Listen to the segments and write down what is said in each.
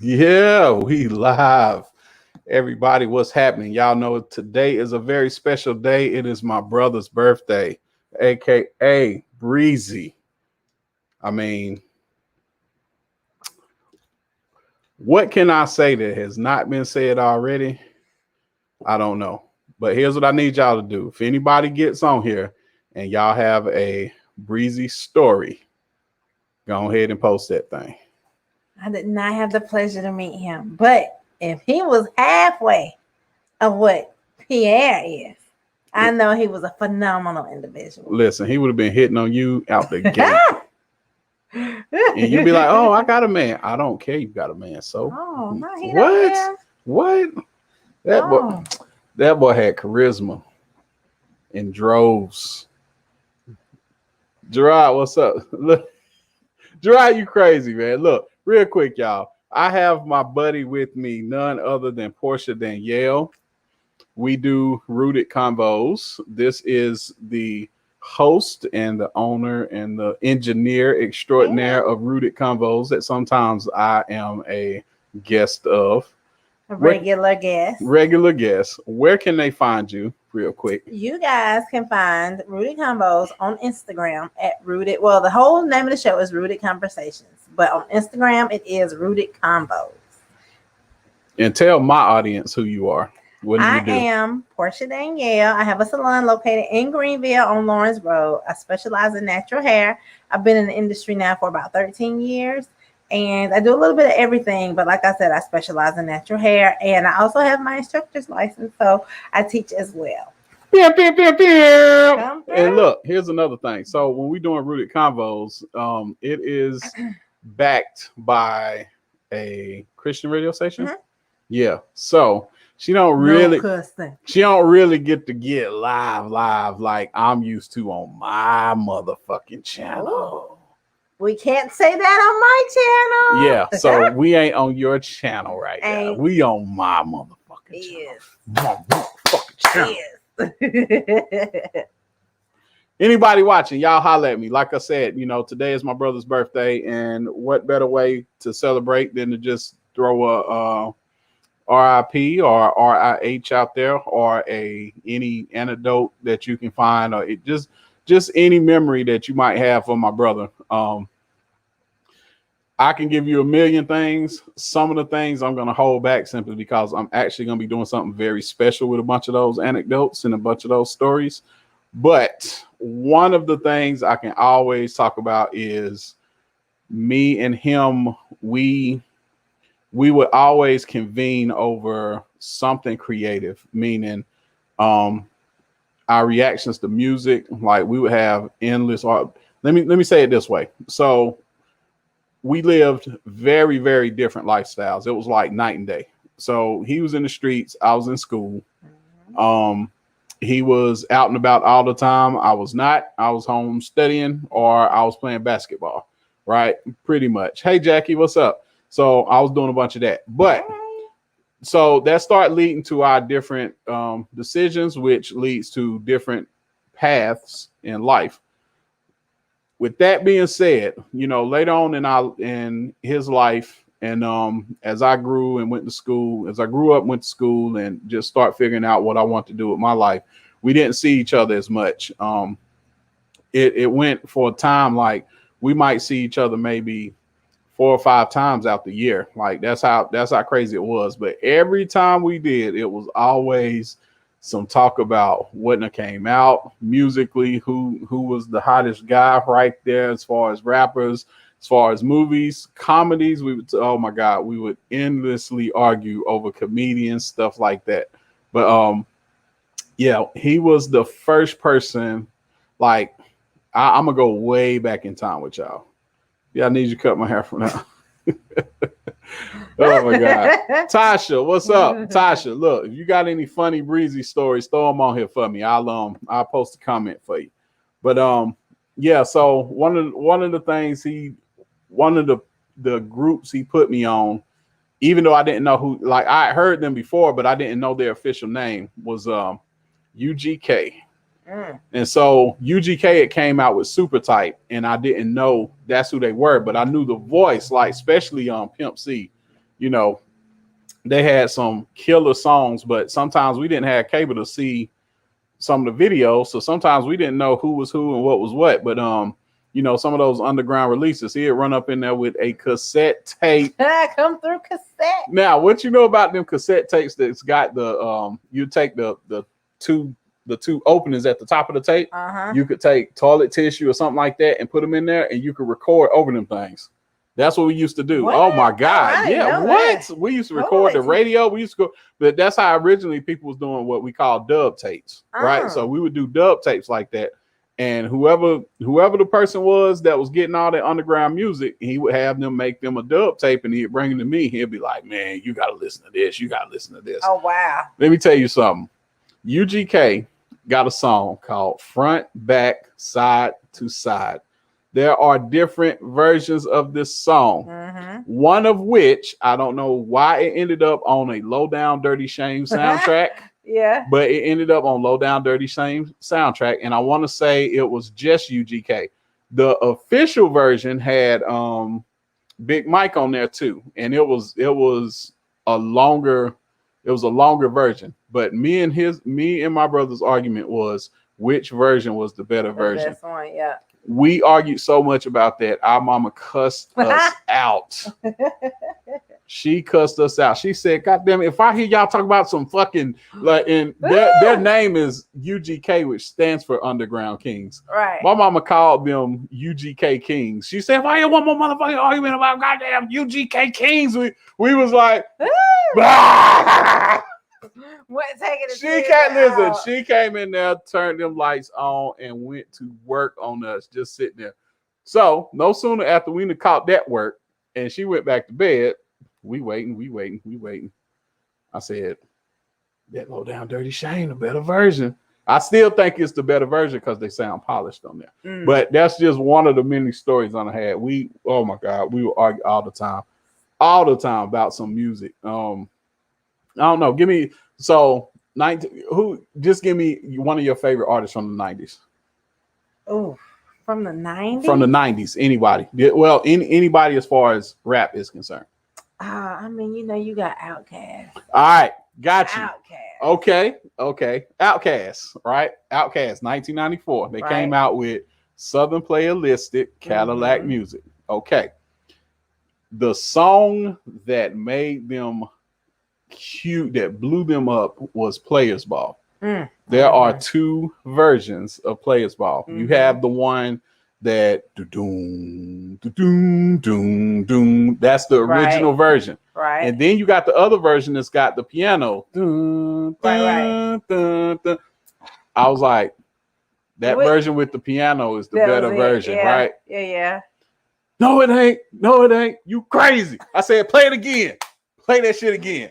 Yeah, we live. Everybody, what's happening? Y'all know today is a very special day. It is my brother's birthday, aka Bre-Z. I mean, what can I say that has not been said already? I don't know. But here's what I need y'all to do. If anybody gets on here and y'all have a Bre-Z story, go ahead and post that thing. I did not have the pleasure to meet him, but if he was halfway of what Pierre is, I know he was a phenomenal individual. Listen, he would have been hitting on you out the gate. And you'd be like, "Oh, I got a man." I don't care. You got a man. So no, he don't care. What? That boy had charisma in droves. Gerard, what's up? Look, Gerard, you crazy, man. Look, real quick, y'all. I have my buddy with me, none other than Porscha Danielle. We do Rooted Convos. This is the host and the owner and the engineer extraordinaire of Rooted Convos that sometimes I am a guest of. A regular guest. Where can they find you real quick? You guys can find Rooted Convos on Instagram at Rooted. Well, the whole name of the show is Rooted Conversations, but on Instagram it is Rooted Convos. And tell my audience who you are. What do you do? I am Porscha Danielle. I have a salon located in Greenville on Lawrence Road. I specialize in natural hair. I've been in the industry now for about 13 years. And I do a little bit of everything, but like I said, I specialize in natural hair, and I also have my instructor's license, so I teach as well. And look, here's another thing. So when we're doing Rooted Convos, it is backed by a Christian radio station. Mm-hmm. Yeah, so she don't really get to get live like I'm used to on my motherfucking channel. Ooh. We can't say that on my channel. Yeah, so we ain't on your channel right now. We on my motherfucking channel. My motherfucking channel. Yes. Anybody watching, y'all holler at me. Like I said, today is my brother's birthday, and what better way to celebrate than to just throw a RIP or RIH out there, or any anecdote that you can find, or just any memory that you might have for my brother. I can give you a million things. Some of the things I'm going to hold back simply because I'm actually going to be doing something very special with a bunch of those anecdotes and a bunch of those stories. But one of the things I can always talk about is me and him. We would always convene over something creative, meaning our reactions to music. Like, we would have endless art. Let me say it this way. So we lived very, very different lifestyles. It was like night and day. So he was in the streets. I was in school. He was out and about all the time. I was not. I was home studying, or I was playing basketball, right? Pretty much. Hey, Jackie, what's up? So I was doing a bunch of that. But so that started leading to our different decisions, which leads to different paths in life. With that being said, later on in his life, and as I grew and went to school, went to school, and just start figuring out what I want to do with my life, we didn't see each other as much. It went for a time like we might see each other maybe 4 or 5 times out the year. Like that's how crazy it was. But every time we did, it was always some talk about what came out musically, who was the hottest guy right there as far as rappers, as far as movies, comedies. We would endlessly argue over comedians, stuff like that. But yeah, he was the first person. Like, I'm gonna go way back in time with y'all. Yeah, I need you to cut my hair from now. Oh my God. Tasha, what's up? Tasha, look, if you got any funny Bre-Z stories, throw them on here for me. I'll post a comment for you. But yeah, so one of the things one of the groups he put me on, even though I didn't know who, like I heard them before, but I didn't know their official name, was UGK. And so UGK, it came out with Super Type, and I didn't know that's who they were, but I knew the voice, like especially on Pimp C. you know, they had some killer songs, but sometimes we didn't have cable to see some of the videos, so sometimes we didn't know who was who and what was what. But you know, some of those underground releases, he'd run up in there with a cassette tape. Come through cassette. Now, what you know about them cassette tapes that's got the you take the two openings at the top of the tape. You could take toilet tissue or something like that and put them in there, and you could record over them things. That's what we used to do. What? Oh my God. Yeah. What? That. We used to record the radio. We used to go, but that's how originally people was doing what we call dub tapes. Right. So we would do dub tapes like that. And whoever the person was that was getting all that underground music, he would have them make them a dub tape, and he'd bring it to me. He'd be like, man, you got to listen to this. You got to listen to this. Oh, wow. Let me tell you something. UGK got a song called Front, Back, Side to Side. There are different versions of this song. One of which, I don't know why it ended up on a Low Down Dirty Shame soundtrack. Yeah. But it ended up on Low Down Dirty Shame soundtrack. And I want to say it was just UGK. The official version had Big Mike on there too. And it was a longer version. But me and my brother's argument was which version was the better version. That's one, yeah. We argued so much about that. Our mama cussed us out. She cussed us out. She said, God damn it, if I hear y'all talk about some fucking, like, and their name is UGK, which stands for Underground Kings. Right. My mama called them UGK Kings. She said, if I hear one more motherfucking argument about goddamn UGK Kings, we was like, she can't listen. She came in there, turned them lights on, and went to work on us, just sitting there. So no sooner after we caught that work, and she went back to bed, we waiting. I said, that Low Down Dirty Shame, the better version. I still think it's the better version because they sound polished on there. But that's just one of the many stories I had. Oh my God, we would argue all the time about some music. I don't know. Give me give me one of your favorite artists from the 90s. Oh, from the 90s? From the 90s, anybody. Well, anybody as far as rap is concerned. I mean, you know, you got Outkast. All right, got you. Outkast. Okay. Outkast, right? Outkast, 1994. They came out with Southern Playalistic Cadillac Music. Okay. The song that made them cute, that blew them up, was Players Ball. There are two versions of Players Ball. You have the one that that's the original version. Right. And then you got the other version that's got the piano. I was like, that version with the piano is the better version, right? Yeah. No, it ain't. You crazy. I said, play it again. Play that shit again.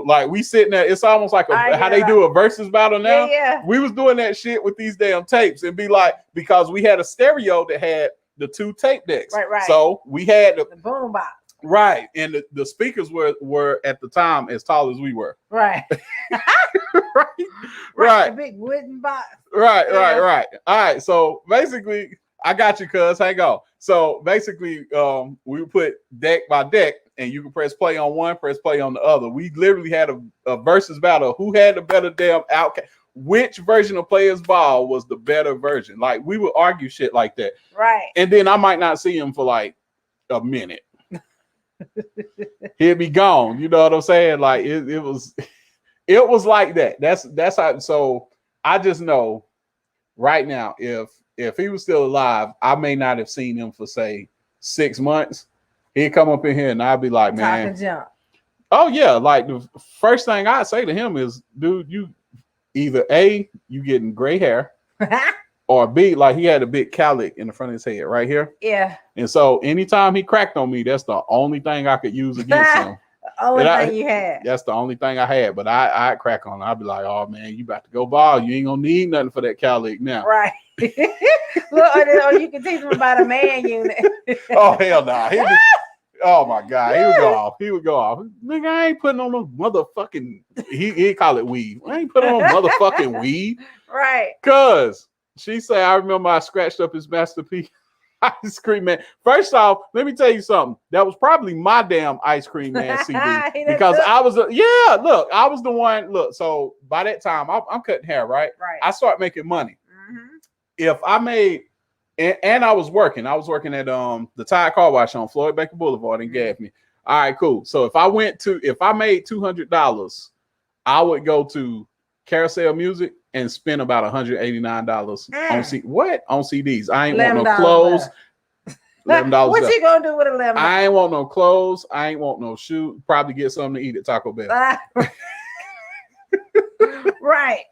Like we sitting there, it's almost like how they do a versus battle now. Yeah. We was doing that shit with these damn tapes and be like, because we had a stereo that had the two tape decks. Right. So we had the boom box. Right. And the speakers were at the time as tall as we were. Right. Right. The big wooden box. Right. All right. So basically, I got you, cuz. Hang on. So basically, we put deck by deck, and you can press play on one, press play on the other. We literally had a versus battle. Who had the better damn Outkast? Which version of Players Ball was the better version? Like, we would argue shit like that. Right. And then I might not see him for like a minute. He'd be gone. You know what I'm saying? Like it was like that. That's how. So I just know right now, if he was still alive, I may not have seen him for say 6 months. He'd come up in here and I'd be like, man, jump. Oh yeah. Like the first thing I'd say to him is, dude, you either A, you getting gray hair, or B, like he had a big cowlick in the front of his head right here. Yeah. And so anytime he cracked on me, that's the only thing I could use against him. Only thing you had. That's the only thing I had. But I'd crack on him. I'd be like, oh man, you about to go ball. You ain't gonna need nothing for that cowlick now. Right. Look, or you can teach him about a man unit. Oh hell no. Oh my God, he would go off. Nigga, I ain't putting on no motherfucking. He call it weed. I ain't putting on motherfucking weed. Right. Cause she said, I remember I scratched up his masterpiece. Ice Cream Man. First off, let me tell you something. That was probably my damn Ice Cream Man CD because I was look, I was the one. Look, so by that time, I'm cutting hair, right? Right. I start making money. Mm-hmm. If I made and I was working at the Tide Car Wash on Floyd Baker Boulevard in Gaffney. All right, cool. So if I made $200, I would go to Carousel Music and spend about $189 on CDs. I ain't want no clothes. $11. What you gonna do with $11? I ain't want no clothes. I ain't want no shoes. Probably get something to eat at Taco Bell. Right.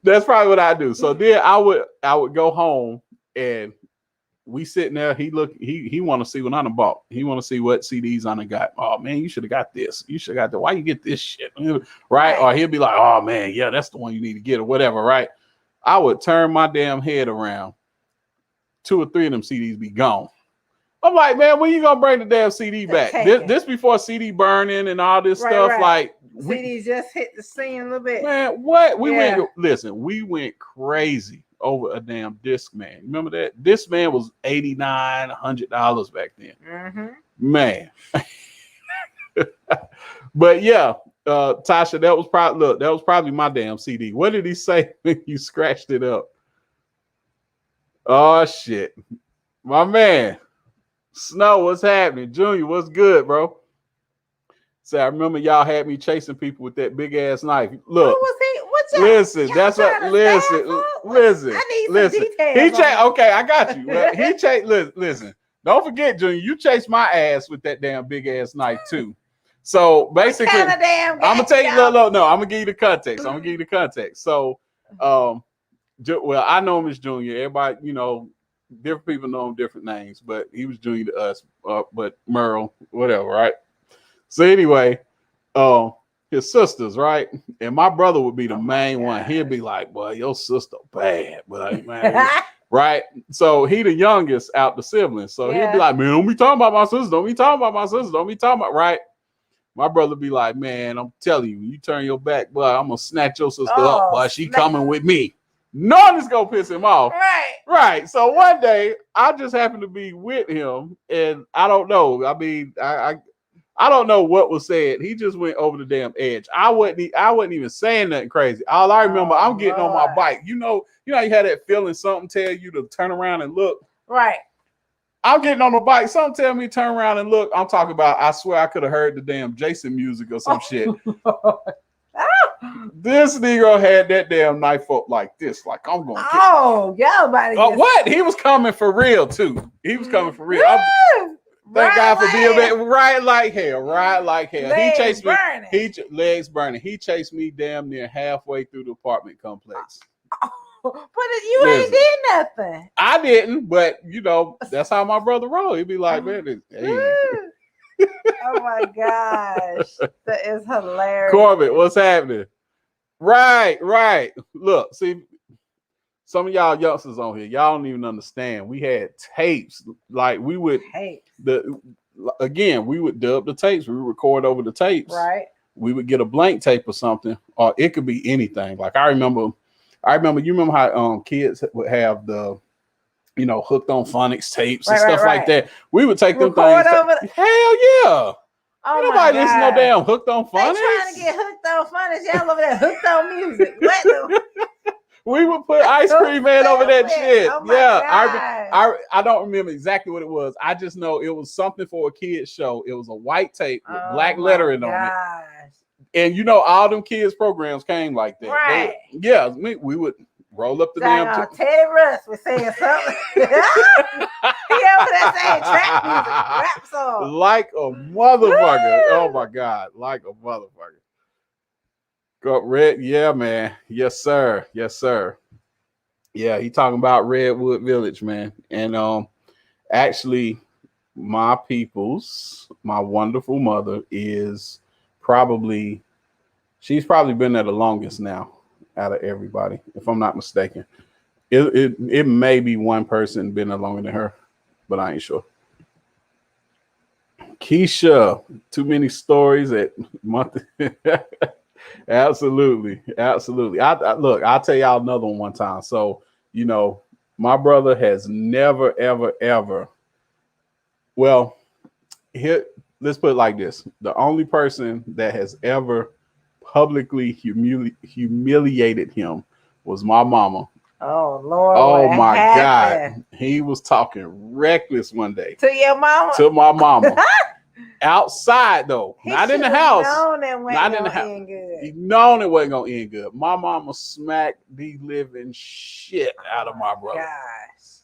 That's probably what I do. So then I would go home and we sitting there. He want to see what I done bought. He want to see what CDs I done got. Oh man, you should have got this. You should have got that. Why you get this shit? Right? Or he'll be like, oh man, yeah, that's the one you need to get or whatever. Right? I would turn my damn head around. 2 or 3 of them CDs be gone. I'm like, man, when you gonna bring the damn CD back? This before CD burning and all this stuff. Right. Like CDs just hit the scene a little bit. Man, what? We went crazy over a damn Discman. Remember that? Discman was $89, $100 back then. Mm-hmm. Man. But yeah, Tasha, that was probably my damn CD. What did he say when you scratched it up? Oh shit. My man. Snow, what's happening? Junior, what's good, bro? So I remember y'all had me chasing people with that big ass knife. Look, listen, that's what. Listen. I need some details. Okay, I got you. Well, he chased. Listen, don't forget, Junior, you chased my ass with that damn big ass knife too. So basically, I'm gonna tell you. No, I'm gonna give you the context. So, well, I know him as Junior. Everybody, different people know him different names, but he was Junior to us. But Merle, whatever, right? So anyway, his sisters, right? And my brother would be the main one. He'd be like, "Boy, your sister bad," but man, right? So he the youngest out the siblings. So he'd be like, "Man, don't be talking about my sister. Don't be talking about my sister. Don't be talking about right." My brother be like, "Man, I'm telling you, you turn your back, boy, I'm gonna snatch your sister up, boy. She coming with me." None is gonna piss him off. Right. So one day I just happened to be with him, and I don't know. I mean, I don't know what was said. He just went over the damn edge. I wasn't even saying nothing crazy. All I remember, I'm getting on my bike. You had that feeling something tell you to turn around and look. Right. I'm getting on the bike. Something tell me turn around and look. I'm talking about, I swear I could have heard the damn Jason music or some shit. This nigga had that damn knife up like this, like I'm going. What? He was coming for real too. He was coming for real. Thank God for being back. Right like hell. He chased me. Legs burning. He chased me damn near halfway through the apartment complex. But you ain't did nothing. I didn't, but that's how my brother rolled. He'd be like, man, oh my gosh, that is hilarious. Corbett, what's happening? Right. Look, see, some of y'all youngsters on here, y'all don't even understand. We had tapes. Like we would we would dub the tapes. We would record over the tapes. Right. We would get a blank tape or something, or it could be anything. Like I remember you remember how kids would have the hooked on phonics tapes and stuff like that. We would take them things. Hell yeah. Oh, nobody listen to no damn hooked on phonics. They trying to get hooked on phonics. Y'all over there hooked on music. What? We would put Ice Cream Man over that shit. Oh I don't remember exactly what it was. I just know it was something for a kid's show. It was a white tape with black lettering on it. And all them kids programs came like that. Right. We would roll up the damn. Teddy Russ was saying something. He over there saying trap music, rap song. Like a motherfucker. Oh my God, like a motherfucker. Go Red, yeah, man. Yes, sir. Yeah, he talking about Redwood Village, man. And actually, my wonderful mother is she's probably been there the longest now out of everybody, if I'm not mistaken. It may be one person been there longer than her, but I ain't sure. Keisha, too many stories at month. Absolutely. I'll tell y'all another one time. So, My brother has never, ever, ever. Well, here, let's put it like this: the only person that has ever publicly humiliated him was my mama. Oh Lord, Oh what my happened? God, he was talking reckless one day To your mama? to my mama. Outside though, He not in the should've house. known that wasn't Not in the gonna house. end good. He known it wasn't gonna end good. My mama smacked the living shit out of my brother. Gosh.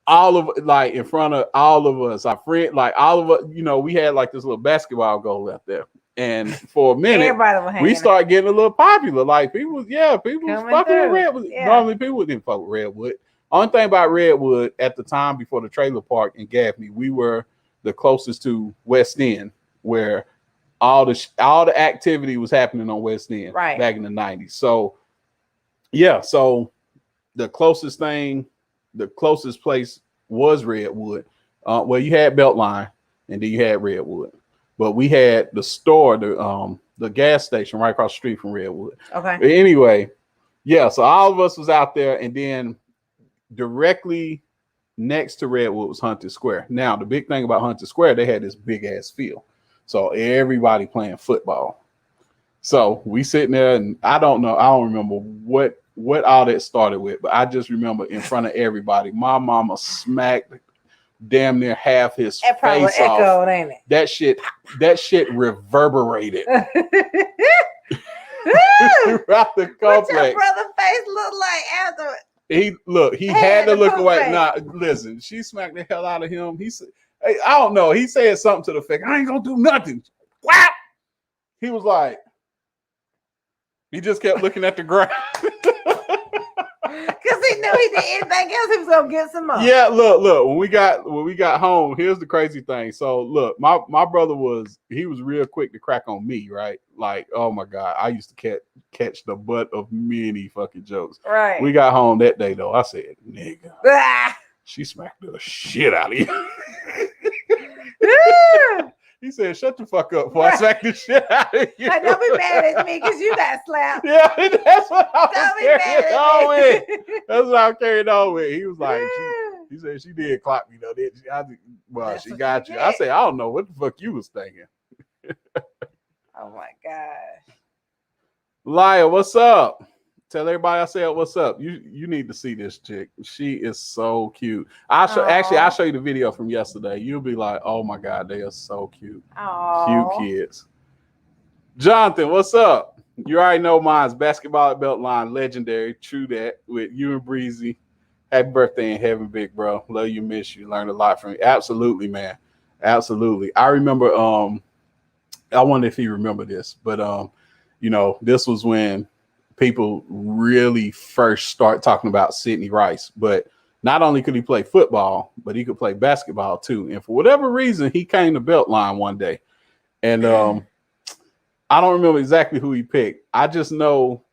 All of like in front of all of us, our friend, like all of us, you know, we had like this little basketball goal out there. And for a minute, Everybody was hanging we out. started getting a little popular. Like people was Coming fucking through. with Redwood. Yeah. Normally people didn't fuck with Redwood. Only thing about Redwood at the time before the trailer park in Gaffney, we were the closest to West End, where all the activity was happening on West End Right. back in the 90s. So yeah, so the closest place was Redwood. Well, you had Beltline and then you had Redwood. But we had the store, the gas station right across the street from Redwood. Okay. But anyway, yeah, so all of us was out there, and then directly next to Redwood was Hunter Square. Now, the big thing about Hunter Square, they had this big ass field. So everybody playing football. So we sitting there, and I don't remember what all that started with, but I just remember in front of everybody, my mama smacked damn near half his face off. Echoed, ain't it? That shit reverberated throughout the complex. What your brother's face look like after? He had to look away. Nah, listen, she smacked the hell out of him. He said, hey, I don't know. He said something to the effect, I ain't gonna do nothing. Whap! He was like, he just kept looking at the ground. Because he knew he did anything else, he was gonna get some more. Yeah, look. When we got home, here's the crazy thing. So look, my brother was real quick to crack on me, right? Like, oh my God, I used to catch the butt of many fucking jokes. Right. We got home that day though. I said, nigga, Ah. she smacked the shit out of you. He said, shut the fuck up before I smack the shit out of you. Like, don't be mad at me because you got slapped. Yeah, that's what I was carrying on with. That's what I carried on with. He was like, he said she did clock me though, didn't she? She got you. I said, I don't know what the fuck you was thinking. Oh my gosh. Liar, what's up? Tell everybody I said what's up. You need to see this chick. She is so cute. I'll show you the video from yesterday. You'll be like, oh my God, they are so cute. Aww. Cute kids. Jonathan, what's up? You already know mine's basketball at Beltline, legendary. True that. With you and Bre-Z. Happy birthday in heaven, big bro. Love you, miss you. Learned a lot from you. Absolutely, man. Absolutely. I remember. I wonder if you remember this, but this was when people really first start talking about Sidney Rice. But not only could he play football, but he could play basketball too. And for whatever reason, he came to Beltline one day. And I don't remember exactly who he picked. I just know,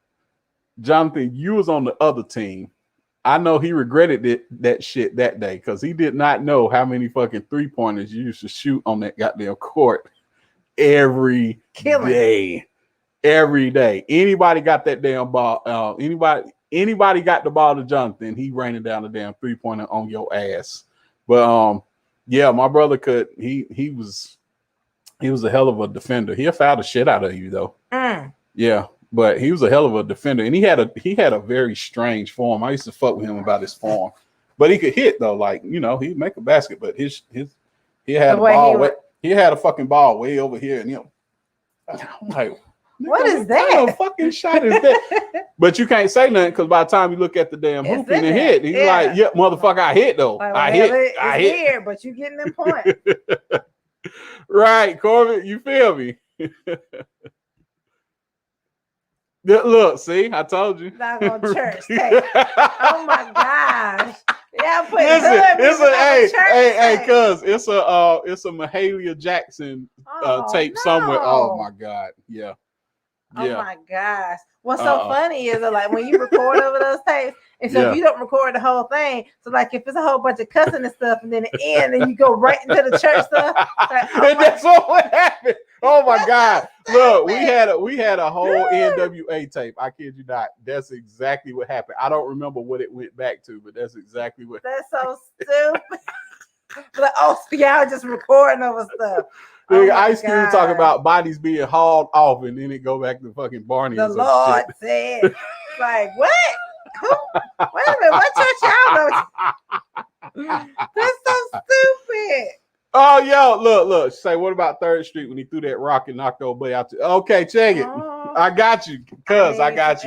Jonathan, you was on the other team. I know he regretted that shit that day because he did not know how many fucking 3-pointers you used to shoot on that goddamn court every day. Every day. Anybody got that damn ball, anybody got the ball to Jonathan, he raining down the damn 3-pointer on your ass. But yeah, my brother he was a hell of a defender. He'll foul the shit out of you though. Yeah, but he was a hell of a defender, and he had a very strange form. I used to fuck with him about his form, but he could hit though. Like, he'd make a basket, but he had a ball. He had a fucking ball way over here, and I'm like, what is that? What kind of fucking shot is that? But you can't say nothing because by the time you look at the damn hoop and hit, he's like, yeah, motherfucker, I hit though. Like, I hit. Here, but you getting them points. Right, Corbin, you feel me? Look, see, I told you. Not on church tape. Oh my gosh. Yeah, I'm putting hey, cuz it's a Mahalia Jackson tape somewhere. Oh my God. Yeah. Oh my gosh. What's so funny is that, like, when you record over those tapes, and so if you don't record the whole thing, so like if it's a whole bunch of cussing and stuff, and then it ends, and you go right into the church stuff. Like, and that's what happened. Oh my God! Look, we had a whole NWA tape. I kid you not. That's exactly what happened. I don't remember what it went back to, but that's exactly what. That's so stupid. Like, oh, y'all just recording over stuff. Oh Ice Cube talking about bodies being hauled off, and then it go back to fucking Barney. The Lord said, like, what? Who? Wait a minute, what church y'all go? That's so stupid. Oh, yo, look. Say, what about 3rd Street when he threw that rock and knocked old boy out? Okay, check it. I got you, cuz I got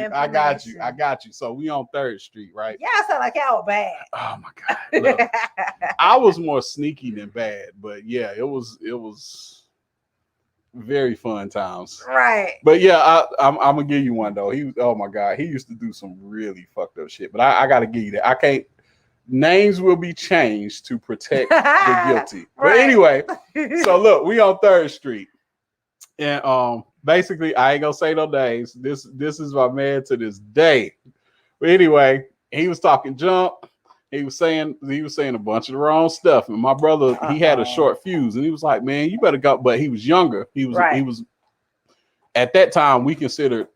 you. So we on 3rd Street, right? Y'all sound like y'all were bad. Oh my God. Look, I was more sneaky than bad, but yeah, it was very fun times. Right. But yeah, I'm gonna give you one though. Oh my God, he used to do some really fucked up shit. But I gotta give you that. I can't. Names will be changed to protect the guilty. But anyway, so look, we on 3rd Street. And basically, I ain't gonna say no names. This is my man to this day. But anyway, he was talking junk. He was saying a bunch of the wrong stuff. And my brother, he had a short fuse, and he was like, "Man, you better go." But he was younger. He was at that time we considered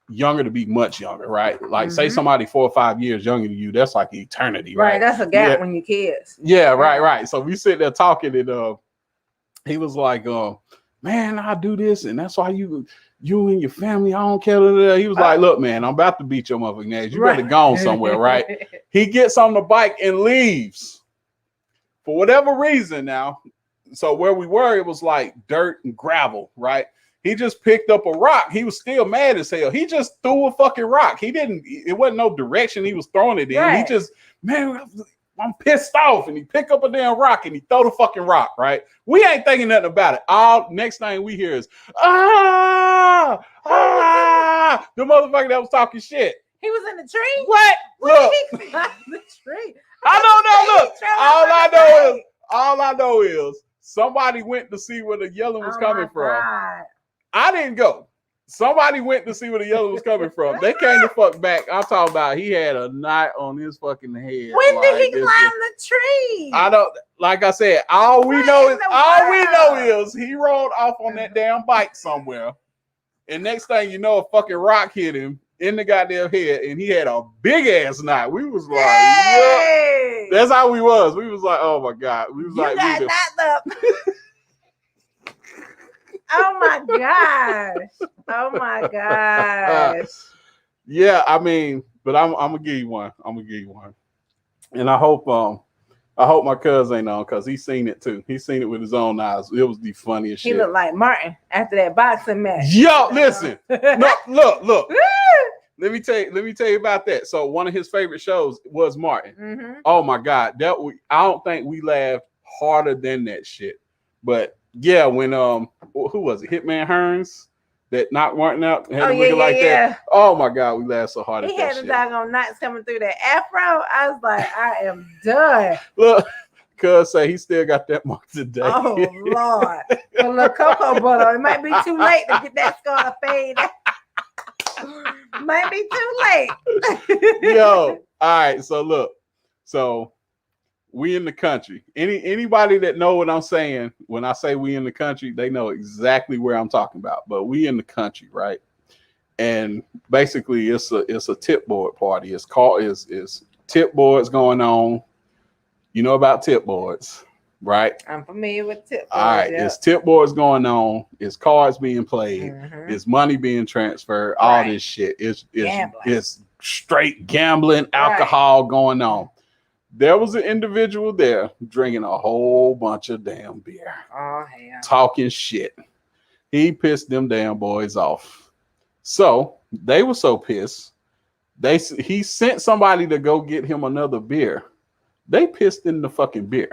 younger to be much younger, right? Like say somebody 4 or 5 years younger than you, that's like eternity, right? That's a gap when you're kids. Yeah, right. So we sit there talking, and he was like, man, I do this, and that's why you and your family, I don't care. He was like, look, man, I'm about to beat your motherfucking ass. You better go somewhere, right? He gets on the bike and leaves for whatever reason now. So where we were, it was like dirt and gravel, right? He just picked up a rock. He was still mad as hell. He just threw a fucking rock. It wasn't no direction he was throwing it in. He just, man, I'm pissed off. And he picked up a damn rock and he throw the fucking rock, right? We ain't thinking nothing about it. All next thing we hear is, the motherfucker that was talking shit. He was in the tree? What? Look. He climbed the tree. I don't know. Look, all I know is somebody went to see where the yelling was coming from. God. I didn't go. Somebody went to see where the yellow was coming from. They came the fuck back. I'm talking about he had a knot on his fucking head. When did he climb the tree? I don't. Like I said, all we know is he rolled off on that damn bike somewhere, and next thing you know, a fucking rock hit him in the goddamn head, and he had a big ass knot. We was like, yeah. That's how we was. We was like, oh my God. We was like, got knocked up. Oh my gosh. Yeah, I mean, but I'm gonna give you one. And I hope my cousin ain't on, because he's seen it too. He's seen it with his own eyes. It was the funniest shit. He looked like Martin after that boxing match. Yo, listen. Look. Let me tell you about that. So one of his favorite shows was Martin. Oh my God. I don't think we laughed harder than that shit. But yeah, when who was it? Hitman Hearns that knocked Martin out. Had him looking like that. Oh my God, we laughed so hard. He had the doggone knots coming through that afro. I was like, I am done. Look, cuz say he still got that mark today. Oh Lord, a little cocoa butter. It might be too late to get that scar to fade. Might be too late. Yo, all right. So look, we in the country. Anybody that know what I'm saying when I say we in the country, they know exactly where I'm talking about. But we in the country, right? And basically, it's a tip board party. It's tip boards going on. You know about tip boards, right? I'm familiar with tip boards. All right, it's tip boards going on. It's cards being played. It's money being transferred. All this shit. It's straight gambling, alcohol going on. There was an individual there drinking a whole bunch of damn beer. Oh, hell. Talking shit. He pissed them damn boys off. So they were so pissed. He sent somebody to go get him another beer. They pissed in the fucking beer.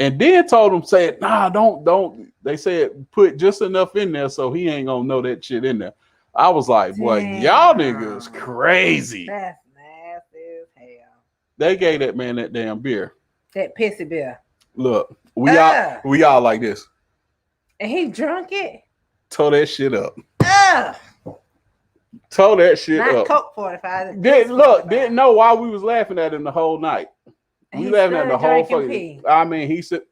And then told him, said, nah, don't. They said, put just enough in there so he ain't gonna know that shit in there. I was like, boy, y'all niggas crazy. That's nasty as hell. They gave that man that damn beer. That pissy beer. Look, we all like this. And he drunk it? Tore that shit up. Tore that shit Not up. Coke 45. Didn't know why we was laughing at him the whole night. We laughing at the whole fucking. I mean, he said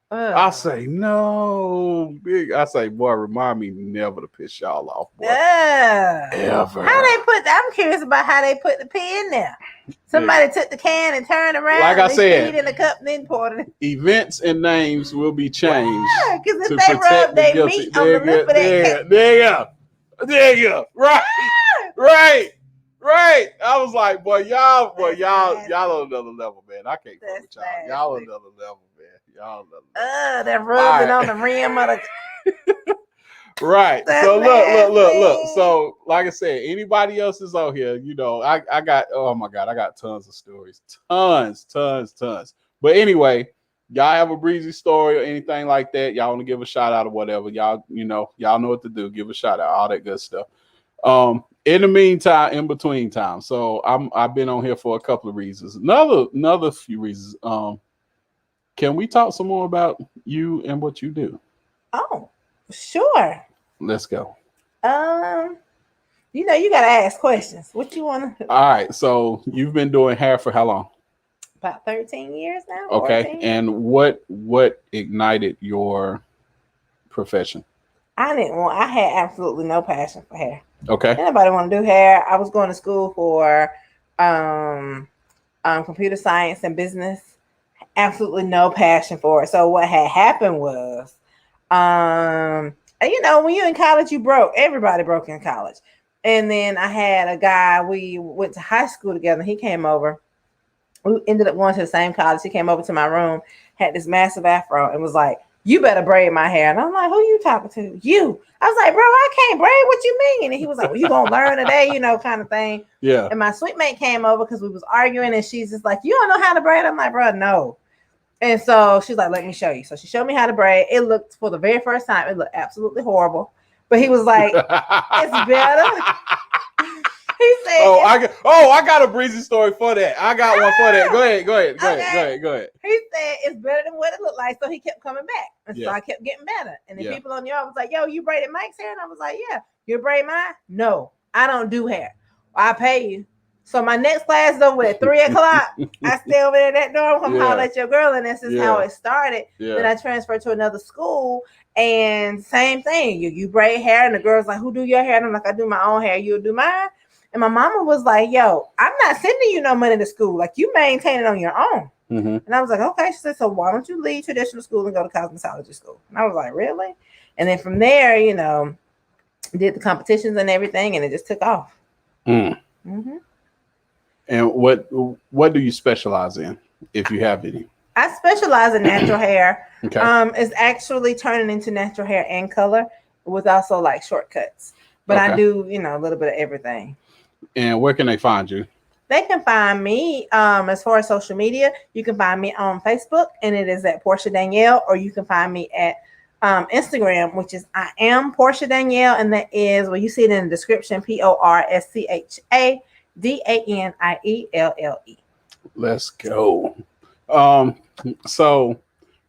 I say, no, big. I say, boy, remind me never to piss y'all off, boy. Ever. How they put I'm curious about how they put the pee in there. Somebody took the can and turned around. Like I said, it in the cup and then poured it. Events and names will be changed. Yeah, because if they rub their meat on the lip of that there you go. Right. Right. I was like, y'all on another level, man. I can't fuck with y'all. Y'all on another level, man. Y'all on another level. They're rubbing on the rim of the. Right. So look. So like I said, anybody else is out here, I got, oh my God, I got tons of stories. Tons. But anyway, y'all have a Bre-Z story or anything like that, y'all want to give a shout out or whatever, y'all know what to do. Give a shout out, all that good stuff. In the meantime, in between time. So I've been on here for a couple of reasons. Another few reasons. Can we talk some more about you and what you do? Oh, sure. Let's go. You gotta ask questions. What you wanna? All right. So you've been doing hair for how long? About 13 years now. Okay. 14. And what ignited your profession? I had absolutely no passion for hair. Okay. Anybody want to do hair? I was going to school for computer science and business. Absolutely no passion for it. So what had happened was, when you're in college, you broke. Everybody broke in college. And then I had a guy, we went to high school together. He came over. We ended up going to the same college. He came over to my room, had this massive afro, and was like, "You better braid my hair." And I'm like, "Who you talking to?" You. I was like, "Bro, I can't braid. What you mean?" And he was like, "Well, you gonna learn today, kind of thing." Yeah. And my sweet mate came over because we was arguing, and she's just like, "You don't know how to braid?" I'm like, "Bro, no." And so she's like, "Let me show you." So she showed me how to braid. It looked, for the very first time, it looked absolutely horrible. But he was like, "It's better." He said, I got a Bre-Z story for that. I got one for that. Go ahead. He said it's better than what it looked like. So he kept coming back. And so I kept getting better. And then people on the yard was like, "Yo, you braided Mike's hair?" And I was like, "Yeah." "You braid mine?" "No, I don't do hair." "I pay you." So my next class is over at 3:00. I stay over there at that door. I'm going to holler at your girl. And this is how it started. Yeah. Then I transferred to another school. And same thing. You braid hair. And the girl's like, "Who do your hair?" And I'm like, "I do my own hair. You'll do mine?" And my mama was like, "Yo, I'm not sending you no money to school. Like, you maintain it on your own." Mm-hmm. And I was like, "Okay." She said, "So why don't you leave traditional school and go to cosmetology school?" And I was like, "Really?" And then from there, did the competitions and everything, and it just took off. Mm. Mm-hmm. And what do you specialize in, if you have any? I specialize in natural hair. Okay. It's actually turning into natural hair and color with also like shortcuts. But I do, a little bit of everything. And where can they find you? They can find me as far as social media. You can find me on Facebook, and it is at Porscha Danielle, or you can find me at Instagram, which is I am Porscha Danielle, and that is, you see it in the description, PORSCHA DANIELLE. Let's go. So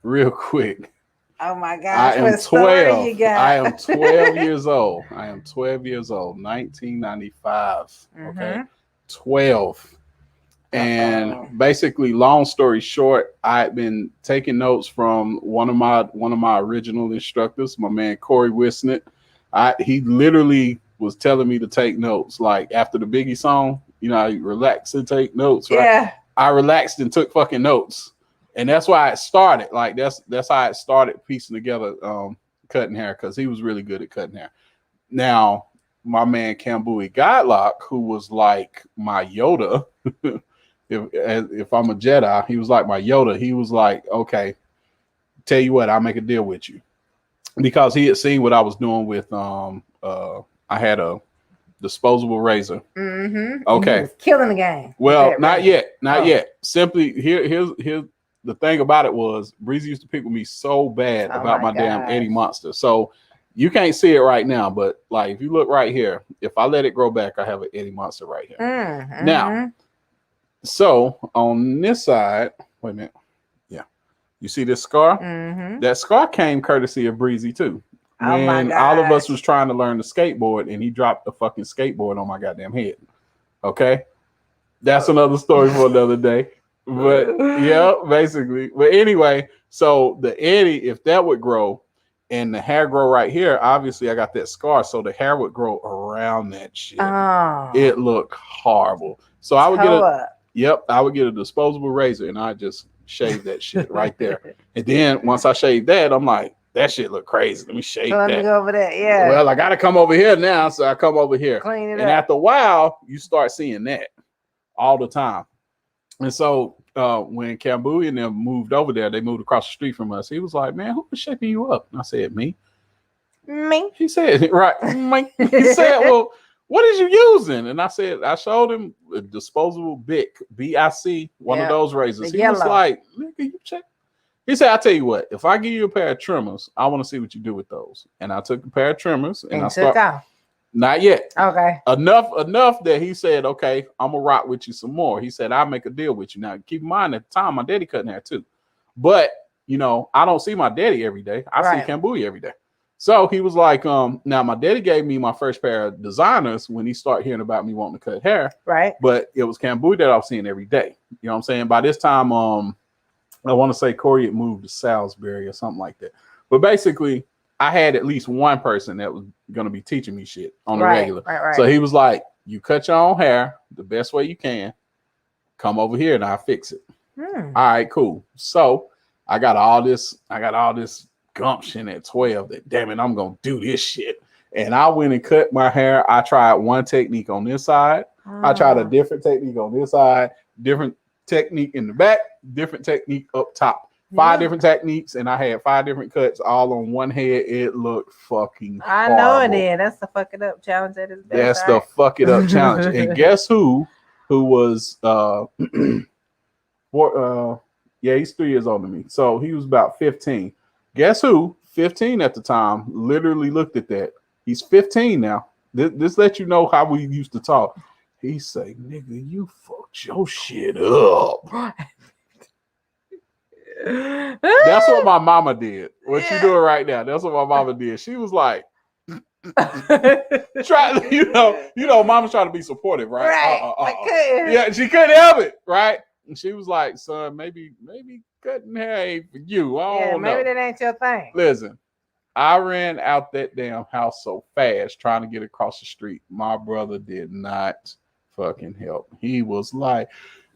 real quick. Oh my gosh. I am 12. I am 12 years old. 1995. Mm-hmm. Okay. 12. And basically, long story short, I had been taking notes from one of my original instructors, my man Corey Wisnett. He literally was telling me to take notes. Like after the Biggie song, you relax and take notes, right? Yeah. I relaxed and took fucking notes. And that's why it started. Like that's how it started piecing together cutting hair, because he was really good at cutting hair. Now, my man Kambui Godlock, who was like my Yoda, if I'm a Jedi, he was like my Yoda. He was like, "Okay, tell you what, I'll make a deal with you," because he had seen what I was doing with I had a disposable razor. Mm-hmm. Okay, he was killing the game. Well, not yet. Simply here's the thing about it was Bre-Z used to pick with me so bad about my damn Eddie Monster. So you can't see it right now, but like if you look right here, if I let it grow back, I have an Eddie Monster right here. Mm-hmm. Now, so on this side, wait a minute. Yeah. You see this scar? Mm-hmm. That scar came courtesy of Bre-Z too. When all of us was trying to learn to skateboard and he dropped the fucking skateboard on my goddamn head. Okay. That's another story for another day. But yeah, basically. But anyway, so the eddy, if that would grow and the hair grow right here, obviously I got that scar, so the hair would grow around that shit. Oh, It looked horrible. So I would I would get a disposable razor and I just shave that shit right there. And then once I shave that, I'm like, that shit look crazy. Let me shave so let that. me go over there. Yeah. Well, I got to come over here now, so I come over here. Clean it and up. After a while, you start seeing that all the time. And so when Camboy and them moved over there, they moved across the street from us. He was like, man, who was shaping you up? And I said, me. He said, right. Me. He said, well, what is you using? And I said, I showed him a disposable BIC, BIC, one of those razors. He was like, nigga, you check. He said, I'll tell you what, if I give you a pair of trimmers, I want to see what you do with those. And I took a pair of trimmers and I started. Off. Not yet. Okay. Enough that he said, okay, I'm going to rock with you some more. He said, I'll make a deal with you. Now, keep in mind, at the time, my daddy cutting hair too. But, you know, I don't see my daddy every day. I see Camboy every day. So he was like, now my daddy gave me my first pair of designers when he started hearing about me wanting to cut hair. Right. But it was Camboy that I was seeing every day. You know what I'm saying? By this time, I want to say Corey had moved to Salisbury or something like that. But basically, I had at least one person that was going to be teaching me shit on the regular. Right. So he was like, you cut your own hair the best way you can. Come over here and I'll fix it. All right, cool. So I got all this gumption at 12 that, damn it, I'm going to do this shit. And I went and cut my hair. I tried one technique on this side. I tried a different technique on this side, different technique in the back, different technique up top. 5 different techniques, and I had 5 different cuts all on one head. It looked fucking horrible. I know it is. That's the fuck it up challenge at its best. That's the fuck it up challenge. And guess who was he's 3 years older than me. So he was about 15. Guess who? 15 at the time literally looked at that. He's 15 now. This let you know how we used to talk. He say, nigga, you fucked your shit up. That's what my mama did. What you doing right now? That's what my mama did. She was like, try, you know, mama's trying to be supportive, right? Yeah, she couldn't help it, right? And she was like, son, maybe cutting hair ain't for you. I don't know. Maybe that ain't your thing. Listen, I ran out that damn house so fast trying to get across the street. My brother did not fucking help. He was like,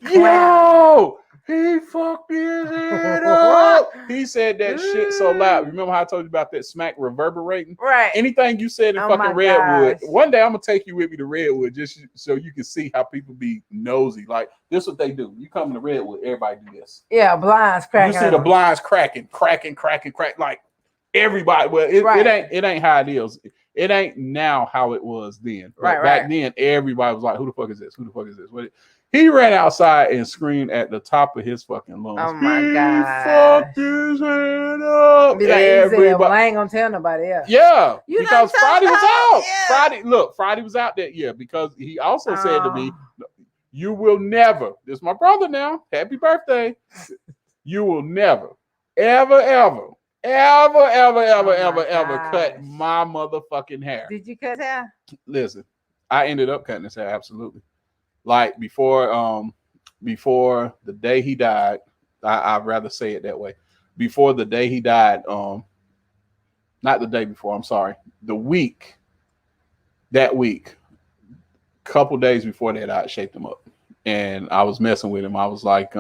yo, he fucked his head up. He said that shit so loud. Remember how I told you about that smack reverberating? Right. Anything you said in fucking Redwood. One day I'm gonna take you with me to Redwood just so you can see how people be nosy. Like, this is what they do. You come to Redwood, everybody do this. Yeah, blinds cracking. You see the blinds cracking. Like everybody. Well, it ain't how it is. It ain't now how it was then. Right. Back then, everybody was like, "Who the fuck is this? Who the fuck is this?" He ran outside and screamed at the top of his fucking lungs. Oh my God. Fucked his head up. Be like, everybody. I ain't gonna tell nobody else. Yeah. Because Friday was out. Yeah. Friday was out that year because he also said to me, you will never, this is my brother now, happy birthday. You will never, ever cut my motherfucking hair. Did you cut hair? Listen, I ended up cutting his hair, absolutely. Like before the day he died, I'd rather say it that way. Before the day he died, not the day before, I'm sorry. That week, couple days before that, I shaped him up. And I was messing with him. I was like,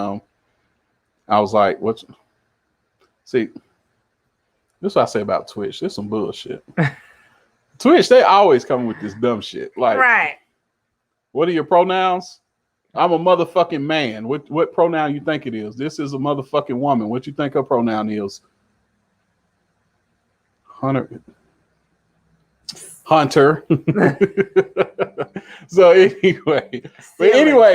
what's see, this is what I say about Twitch. There's some bullshit. Twitch, they always come with this dumb shit. Like, right. What are your pronouns? I'm a motherfucking man. What pronoun you think it is? This is a motherfucking woman. What you think her pronoun is? Hunter. So anyway,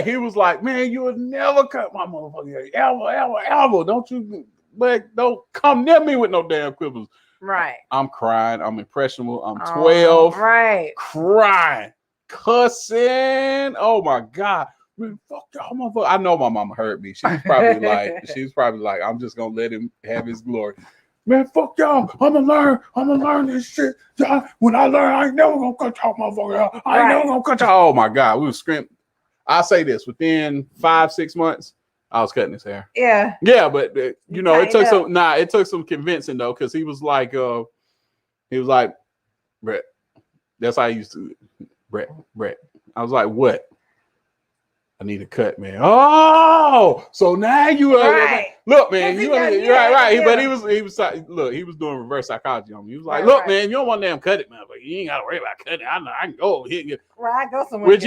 he was like, man, you would never cut my motherfucking hair. Ever. Don't come near me with no damn quibbles. Right. I'm crying. I'm impressionable. I'm 12. Right. Crying. Cussing. Oh my God. Man, fuck y'all motherfucker. I know my mama heard me. She was probably like, I'm just gonna let him have his glory. Man, fuck y'all. I'm gonna learn this shit. When I learn, I ain't never gonna cut y'all motherfucker. I ain't never gonna cut y'all. Oh my God. We was screaming. I'll say this, within 5-6 months, I was cutting his hair. Yeah. Yeah, but you know, it took tightened up. it took some convincing though, because he was like, Brett. That's how I used to, Brett. I was like, what? I need a cut, man. Oh, so now you Right. look, man. Because he You done- you're yeah, right. yeah. But he was doing reverse psychology on me. He was like, Right, look, right. man, you don't want to damn cut it, man. But you ain't got to worry about cutting it. I know I can go over here. Right, go somewhere. Which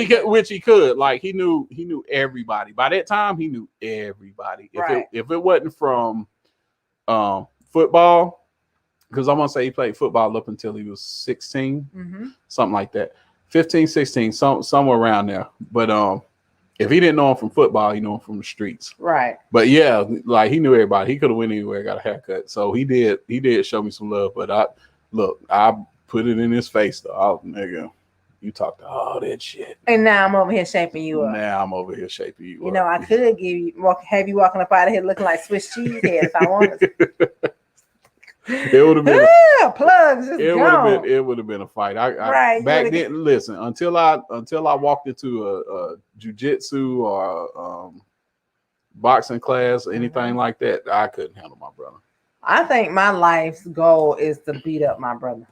he could. Like he knew everybody. By that time, he knew everybody. Right. If it wasn't from football, because I'm gonna say he played football up until he was 16, something like that. 15, 16, somewhere around there. But if he didn't know him from football, he knew him from the streets. Right. But yeah, like he knew everybody. He could have went anywhere, got a haircut. So he did show me some love. But I put it in his face though. Oh, nigga, you talked all that shit. And now I'm over here shaping you up. Now I'm over here shaping you up. You know, I could have you walking up out of here looking like Swiss cheese head if I wanted to. It would have been plugs. It would have been a fight. Right, back then. Listen, until I walked into a jujitsu or boxing class or anything like that, I couldn't handle my brother. I think my life's goal is to beat up my brother.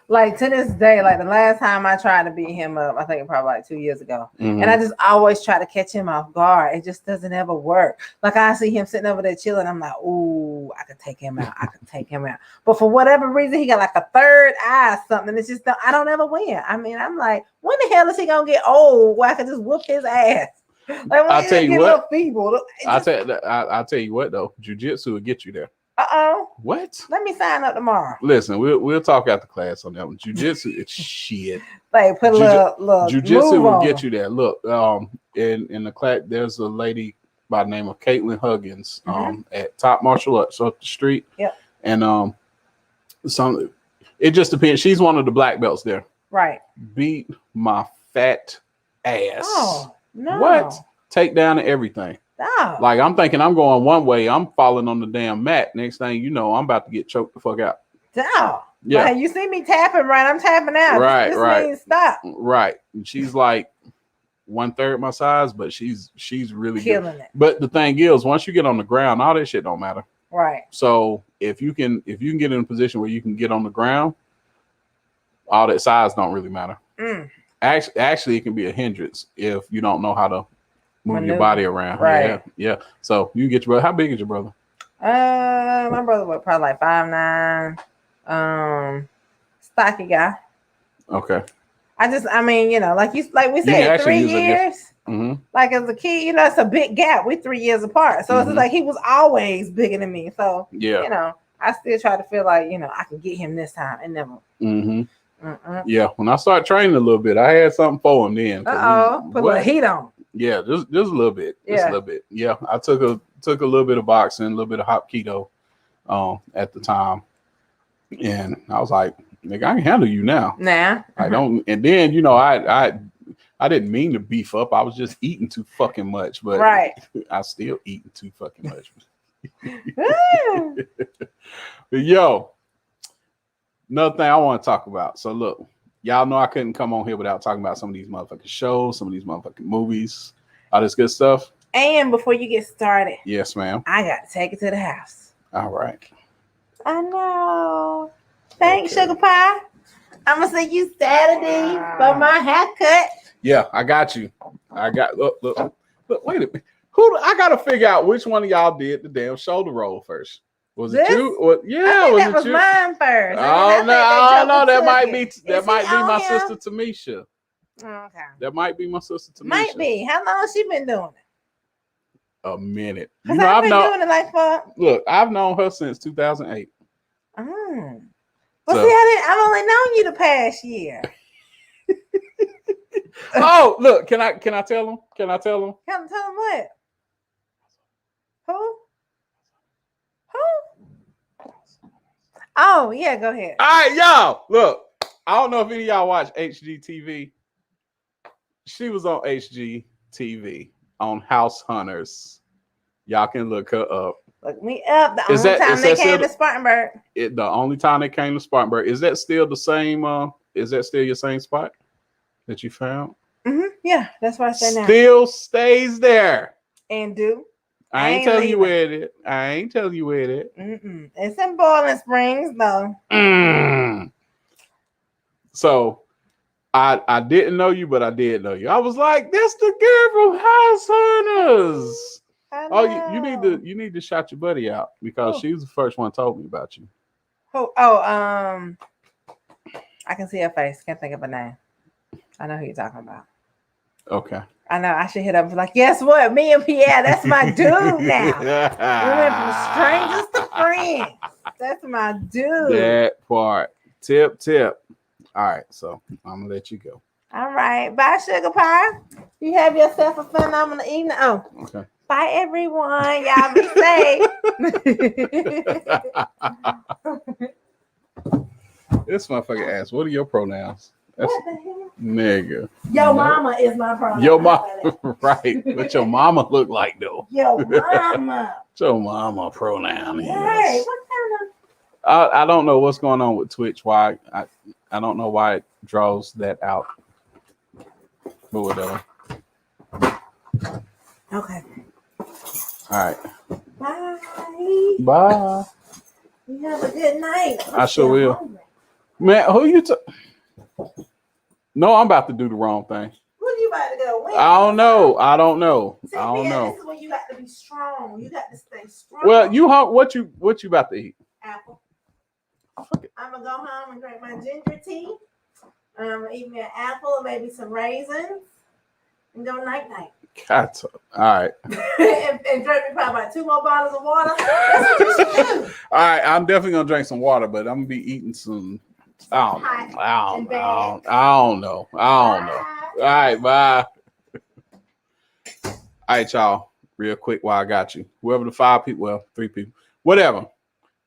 Like to this day, like the last time I tried to beat him up, I think probably like 2 years ago. And I just always try to catch him off guard. It just doesn't ever work. Like I see him sitting over there chilling. I'm like, ooh, I could take him out. But for whatever reason, he got like a third eye or something. It's just, I don't ever win. I mean, I'm like, when the hell is he going to get old where I can just whoop his ass? Like when I'll tell you what. Feeble, I'll tell you what though. Jiu-jitsu will get you there. What? Let me sign up tomorrow. Listen, we'll talk after class on that one. Jiu-jitsu, it's shit. Like put a little Jiu-jitsu will get you there. Look, in the class, there's a lady by the name of Caitlin Huggins, at Top Martial Arts up the street. Yep. And it just depends. She's one of the black belts there. Right. Beat my fat ass. Oh no! What? Take down and everything. Oh. Like I'm thinking I'm going one way, I'm falling on the damn mat. Next thing you know, I'm about to get choked the fuck out. Damn. Yeah. Like, you see me tapping, right? I'm tapping out. Right, this right. means stop. Right. And she's like 1/3 my size, but she's really killing good. it. But the thing is, once you get on the ground, all that shit don't matter. Right. So if you can get in a position where you can get on the ground, all that size don't really matter. Actually, it can be a hindrance if you don't know how to move your body around. Right. Yeah. So you get your brother. How big is your brother? My brother was probably like 5'9". Stocky guy. Okay. I mean, you know, like we said, 3 years. Like as a kid, you know, it's a big gap. We're 3 years apart. So it's like he was always bigger than me. So yeah, you know, I still try to feel like, you know, I can get him this time and never. Yeah, when I started training a little bit, I had something for him then. Put a little heat on. Yeah, just a little bit. Just a little bit. Yeah, I took a little bit of boxing, a little bit of hop keto at the time. And I was like, nigga, I can handle you now. Nah. I don't. And then, you know, I didn't mean to beef up. I was just eating too fucking much. But I still eating too fucking much. But yo, another thing I want to talk about. So look, y'all know I couldn't come on here without talking about some of these motherfucking shows, some of these motherfucking movies, all this good stuff. And before you get started, yes, ma'am, I got to take it to the house. All right. I know. Thanks, Sugar Pie. I'm gonna see you Saturday for my haircut. Yeah, I got you. I got look. Wait a minute. I gotta figure out which one of y'all did the damn shoulder roll first. Was it you? Or, yeah, I think that was mine first. Oh no, that might be my sister Tamisha. Okay. That might be my sister Tamisha. Might be. How long has she been doing it? A minute. You know, I've been doing it like for. Look, I've known her since 2008. Well, see, I've only known you the past year. Oh, look, can I tell him? Can I tell him? Tell him what? Who? Oh, yeah, go ahead. All right, y'all. Look, I don't know if any of y'all watch HGTV. She was on HGTV on House Hunters. Y'all can look her up. Look me up. The only time they came to Spartanburg. The only time they came to Spartanburg. Is that still the same? Is that still your same spot that you found? Yeah, that's why I say now. Still stays there. And do. I ain't telling you where it is. I ain't telling you where it is. It's in Boiling Springs, though. So I didn't know you, but I did know you. I was like, that's the girl from House Hunters. Oh, you need to shout your buddy out because she was the first one told me about you. I can see her face. Can't think of her name. I know who you're talking about. Okay. I know. I should hit up and be like, guess what? Me and Pierre, that's my dude now. We went from strangers to friends. That's my dude. That part. Tip. All right, so I'm gonna let you go. All right. Bye, Sugar Pie. You have yourself a phenomenal evening. Oh, okay. Bye, everyone. Y'all be safe. This motherfucker asked, what are your pronouns? What the hell? Nigga. Yo mama is my pronoun. Your mama, right. What your mama look like, though? Yo mama. What your mama pronoun is. Hey, what kind of... I don't know what's going on with Twitch. Why I don't know why it draws that out. But whatever. Okay. All right. Bye. Bye. You have a good night. I sure will. Hungry. Man, who you No, I'm about to do the wrong thing. Who you about to go with? I don't know. See, I don't know. This is when you got to be strong. You got to stay strong. Well, what you about to eat? Apple. I'm gonna go home and drink my ginger tea. I'm gonna eat me an apple and maybe some raisins and go night. All right. and drink me probably about 2 more bottles of water. That's what you should do. All right, I'm definitely gonna drink some water, but I'm gonna be eating some. I don't know. All right, bye. All right, y'all. Real quick while I got you. Whoever the 5 people, well, 3 people, whatever.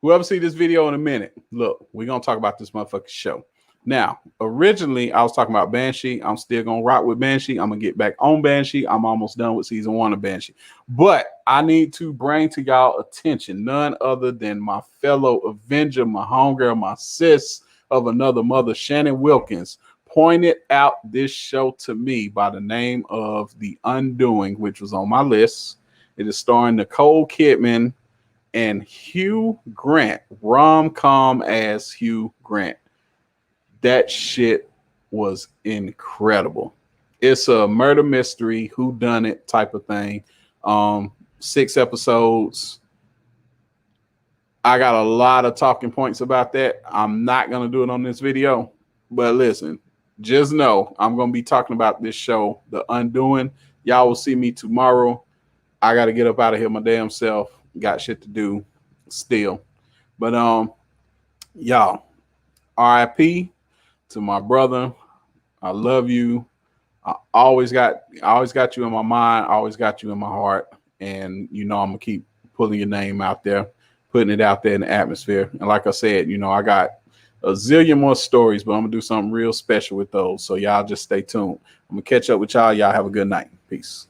Whoever see this video in a minute, look, we're gonna talk about this motherfucking show. Now, originally, I was talking about Banshee. I'm still going to rock with Banshee. I'm going to get back on Banshee. I'm almost done with season 1 of Banshee. But I need to bring to y'all attention none other than my fellow Avenger, my homegirl, my sis of another mother, Shannon Wilkins, pointed out this show to me by the name of The Undoing, which was on my list. It is starring Nicole Kidman and Hugh Grant, rom-com as Hugh Grant. That shit was incredible. It's a murder mystery, whodunit type of thing. 6 episodes. I got a lot of talking points about that. I'm not going to do it on this video. But listen, just know I'm going to be talking about this show, The Undoing. Y'all will see me tomorrow. I got to get up out of here my damn self. Got shit to do still. But y'all, RIP to my brother. I love you. I always got you in my mind. I always got you in my heart. And you know I'm gonna keep pulling your name out there, putting it out there in the atmosphere. And like I said, you know, I got a zillion more stories, but I'm gonna do something real special with those. So y'all just stay tuned. I'm gonna catch up with y'all. Y'all have a good night. Peace.